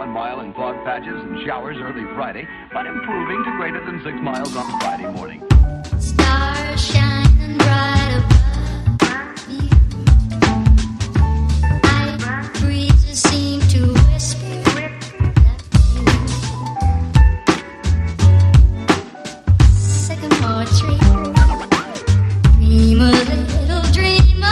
1 mile in fog patches and showers early Friday, but improving to greater than 6 miles on Friday morning. Stars shining bright above me. Night breezes seem to whisper sycamore tree. Dream a little dreamer.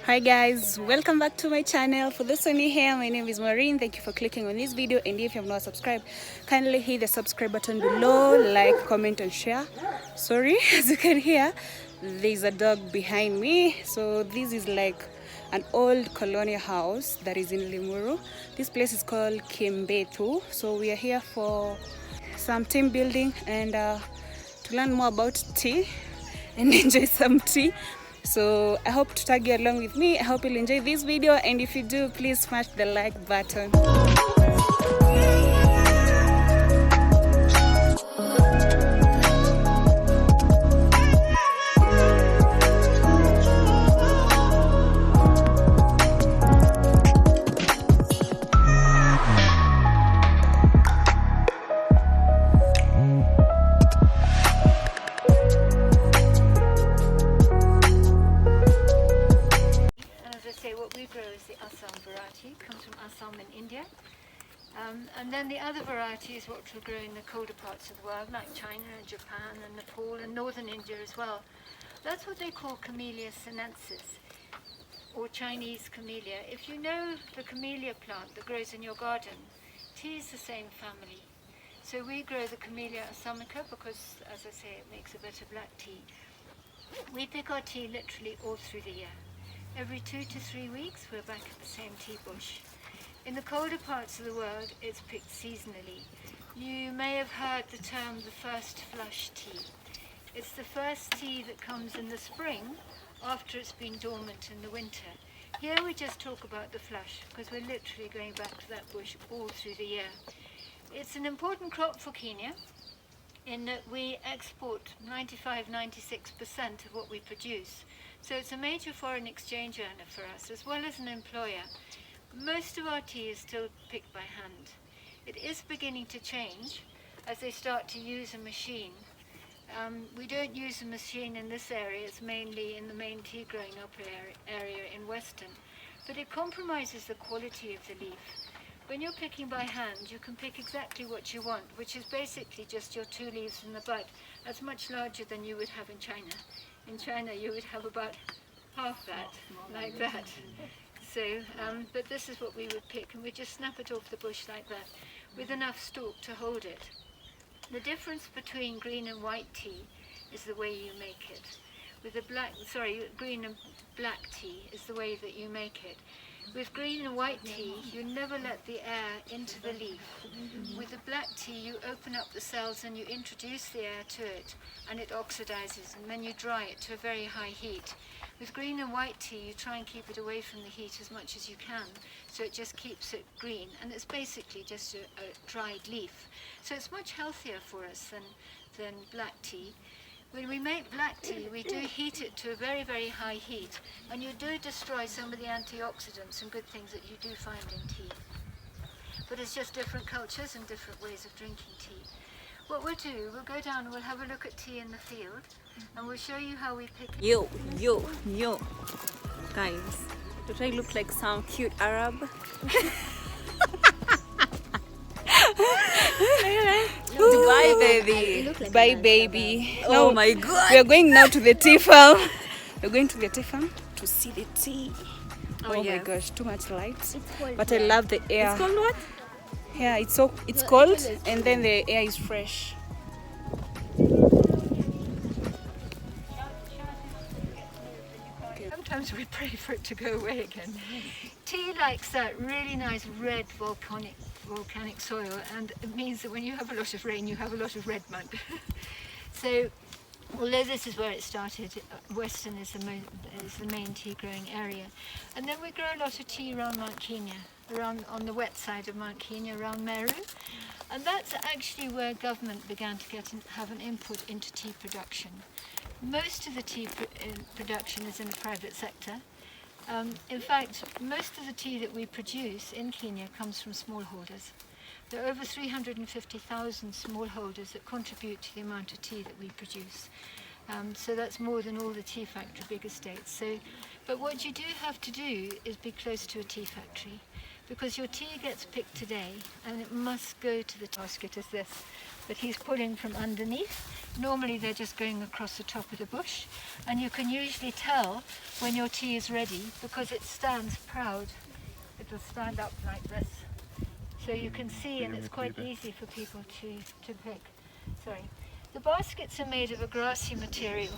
Hi guys, welcome back to my channel. For those of you here, my name is Maureen. Thank you for clicking on this video, and if you have not subscribed, kindly hit the subscribe button below, like, comment and share. Sorry, as you can hear, there's a dog behind me. So this is like an old colonial house that is in Limuru. This place is called Kiambethu. So we are here for some team building and to learn more about tea and enjoy some tea. So I hope to tag you along with me. I hope you'll enjoy this video, and if you do, please smash the like button. Comes from Assam in India, and then the other variety is what will grow in the colder parts of the world, like China and Japan and Nepal and northern India as well. That's what they call Camellia sinensis, or Chinese camellia. If you know the camellia plant that grows in your garden, tea is the same family. So we grow the Camellia assamica because, as I say, it makes a better black tea. We pick our tea literally all through the year. Every 2 to 3 weeks, we're back at the same tea bush. In the colder parts of the world, it's picked seasonally. You may have heard the term the first flush tea. It's the first tea that comes in the spring after it's been dormant in the winter. Here we just talk about the flush because we're literally going back to that bush all through the year. It's an important crop for Kenya in that we export 95–96% of what we produce. So it's a major foreign exchange earner for us, as well as an employer. Most of our tea is still picked by hand. It is beginning to change as they start to use a machine. We don't use a machine in this area, it's mainly in the main tea growing up area in Western. But it compromises the quality of the leaf. When you're picking by hand, you can pick exactly what you want, which is basically just your 2 leaves and the bud. That's much larger than you would have in China. In China, you would have about half that, like that. So, but this is what we would pick, and we just snap it off the bush like that, with enough stalk to hold it. The difference between green and white tea is the way you make it. With the green and black tea is the way that you make it. With green and white tea, you never let the air into the leaf. With the black tea, you open up the cells and you introduce the air to it, and it oxidizes, and then you dry it to a very high heat. With green and white tea, you try and keep it away from the heat as much as you can, so it just keeps it green, and it's basically just a dried leaf. So it's much healthier for us than black tea. When we make black tea, we do heat it to a very, very high heat, and you do destroy some of the antioxidants and good things that you do find in tea. But it's just different cultures and different ways of drinking tea. What we'll do, we'll go down and we'll have a look at tea in the field, and we'll show you how we pick it. Yo. Guys, don't I look like some cute Arab? Bye, baby. Bye, baby. Oh my God. We are going now to the tea farm. We're going to the tea farm to see the tea. Oh my gosh, too much light. But I love the air. It's called what? Yeah, it's cold, and then the air is fresh. Sometimes we pray for it to go away again. Tea likes that really nice red volcanic soil, and it means that when you have a lot of rain, you have a lot of red mud. So although this is where it started, Western is the main tea growing area. And then we grow a lot of tea around Mount Kenya, around on the wet side of Mount Kenya, around Meru. And that's actually where government began to have an input into tea production. Most of the tea production is in the private sector. In fact, most of the tea that we produce in Kenya comes from smallholders. There are over 350,000 smallholders that contribute to the amount of tea that we produce. So that's more than all the tea factory big estates. But what you do have to do is be close to a tea factory, because your tea gets picked today and it must go to the basket as this, but he's pulling from underneath. Normally they're just going across the top of the bush, and you can usually tell when your tea is ready because it stands proud. It will stand up like this. So you can see, and it's quite easy for people to pick. Sorry. The baskets are made of a grassy material.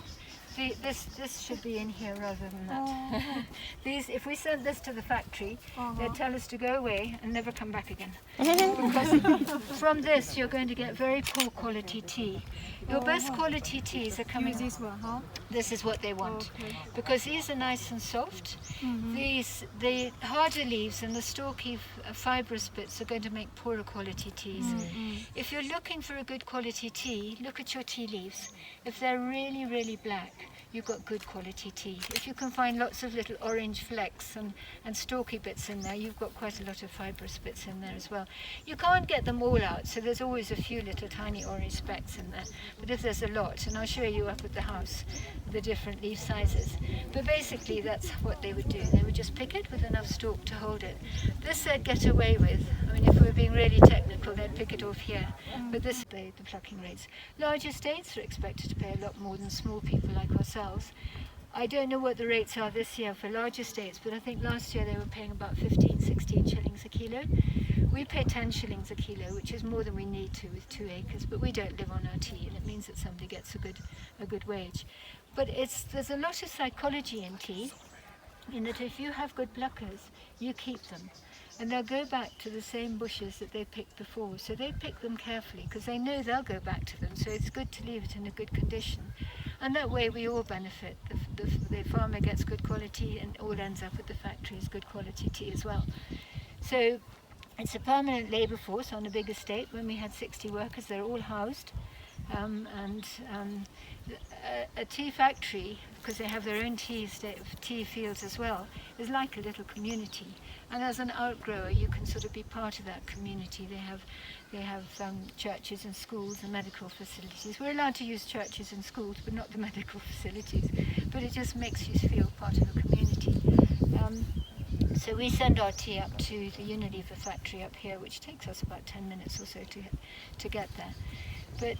This should be in here rather than that. These, if we sent this to the factory, they'd tell us to go away and never come back again. Because from this you're going to get very poor quality tea. Your best quality teas are coming. This one, huh? This is what they want, Okay. because these are nice and soft. The harder leaves and the stalky fibrous bits are going to make poorer quality teas. If you're looking for a good quality tea, look at your tea leaves. If they're really, really black, you've got good quality tea. If you can find lots of little orange flecks and stalky bits in there, you've got quite a lot of fibrous bits in there as well. You can't get them all out, so there's always a few little tiny orange specks in there. But if there's a lot, and I'll show you up at the house the different leaf sizes. But basically that's what they would do. They would just pick it with enough stalk to hold it. This they'd get away with. I mean, if we were being really technical, they'd pick it off here. But this, the plucking rates. Large estates are expected to pay a lot more than small people like ourselves. I don't know what the rates are this year for large estates, but I think last year they were paying about 15, 16 shillings a kilo. We pay 10 shillings a kilo, which is more than we need to with 2 acres, but we don't live on our tea, and it means that somebody gets a good wage. But there's a lot of psychology in tea, in that if you have good pluckers, you keep them. And they'll go back to the same bushes that they picked before. So they pick them carefully because they know they'll go back to them. So it's good to leave it in a good condition. And that way we all benefit. The farmer gets good quality and all ends up at the factory as good quality tea as well. So it's a permanent labour force on a big estate. When we had 60 workers, they're all housed. A tea factory, because they have their own tea fields as well, is like a little community. And as an outgrower, you can sort of be part of that community. They have churches and schools and medical facilities. We're allowed to use churches and schools, but not the medical facilities. But it just makes you feel part of a community. So we send our tea up to the Unilever factory up here, which takes us about 10 minutes or so to get there. But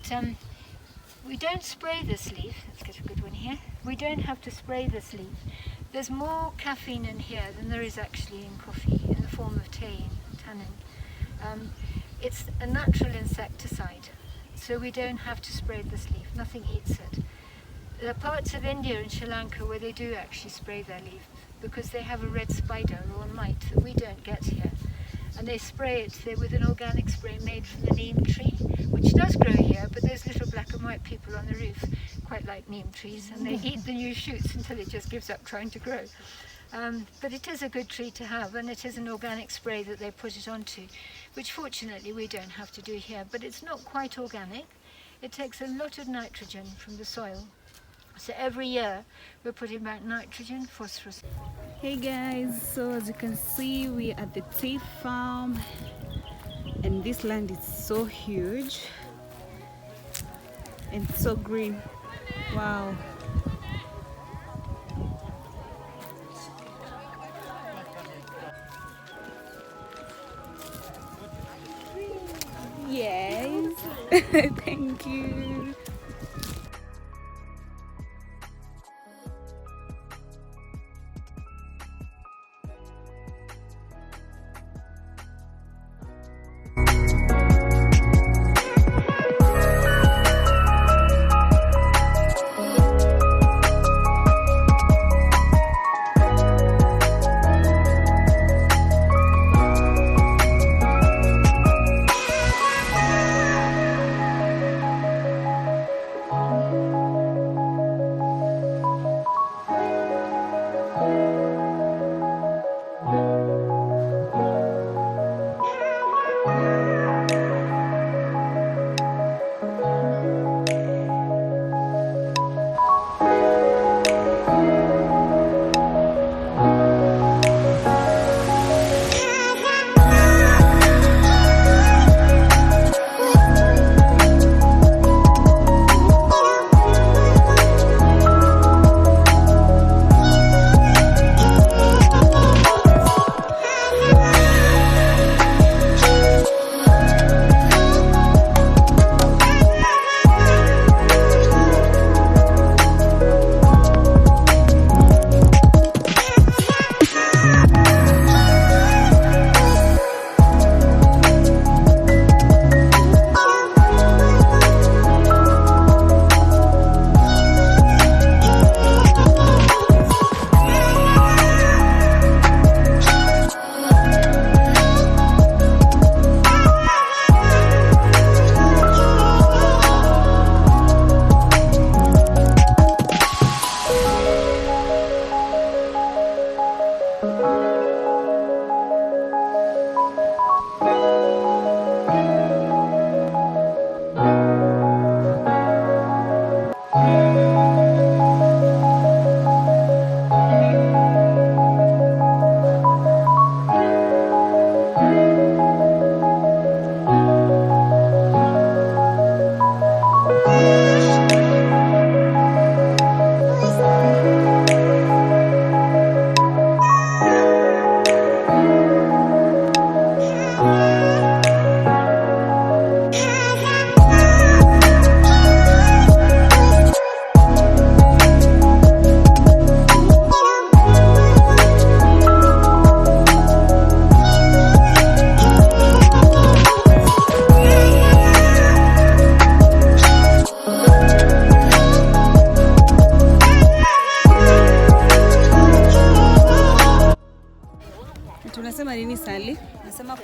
we don't spray this leaf. Let's get a good one here. We don't have to spray this leaf. There's more caffeine in here than there is actually in coffee, in the form of tannin. It's a natural insecticide, so we don't have to spray this leaf. Nothing eats it. There are parts of India and Sri Lanka where they do actually spray their leaf because they have a red spider or a mite that we don't get here. And they spray it with an organic spray made from the neem tree, which does grow here, but those little black and white people on the roof quite like neem trees, and they eat the new shoots until it just gives up trying to grow. But it is a good tree to have, and it is an organic spray that they put it onto, which fortunately we don't have to do here. But it's not quite organic. It takes a lot of nitrogen from the soil. So every year we're putting back nitrogen, phosphorus. Hey guys, so as you can see, we are at the tea farm, and this land is so huge and so green. Wow. Yes. Thank you.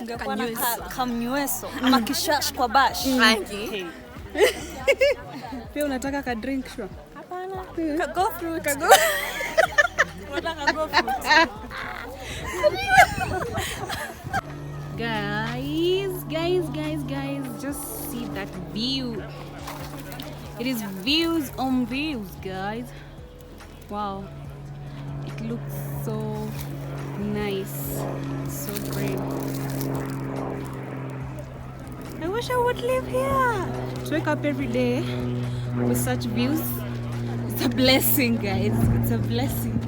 ungekuwa na kamnyweso ama kishash kwa bash. Pia unataka ka drink show? Hapana. Ka go fruit. Unataka go fruit. Guys, just see that view. It is views on views, guys. Wow, it looks so nice, so great. I wish I would live here. To wake up every day with such views, it's a blessing, guys. It's a blessing.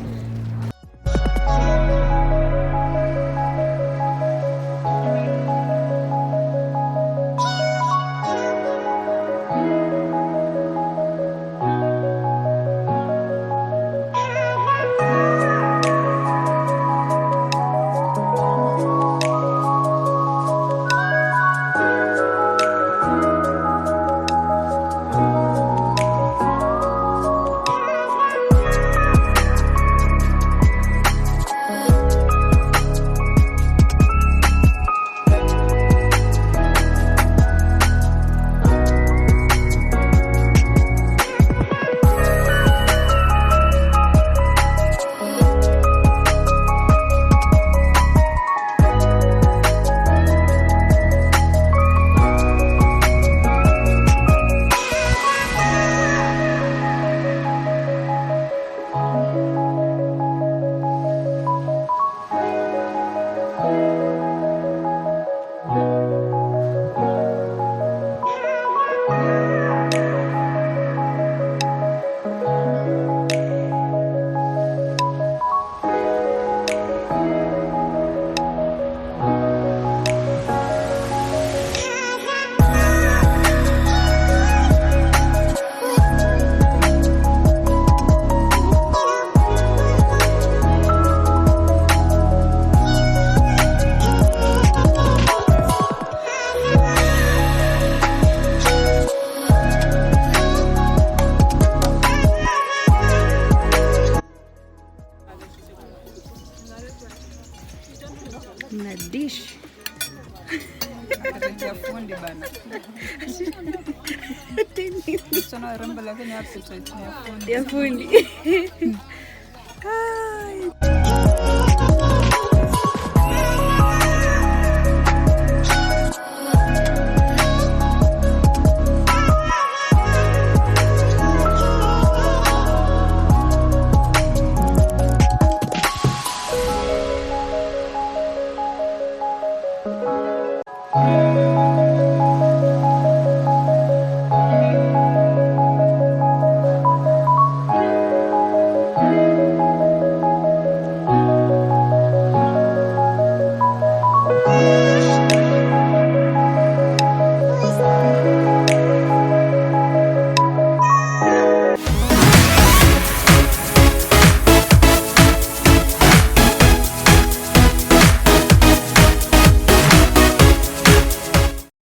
Na dish ya fundi bana. Sana rembo lakini hapo ya fundi.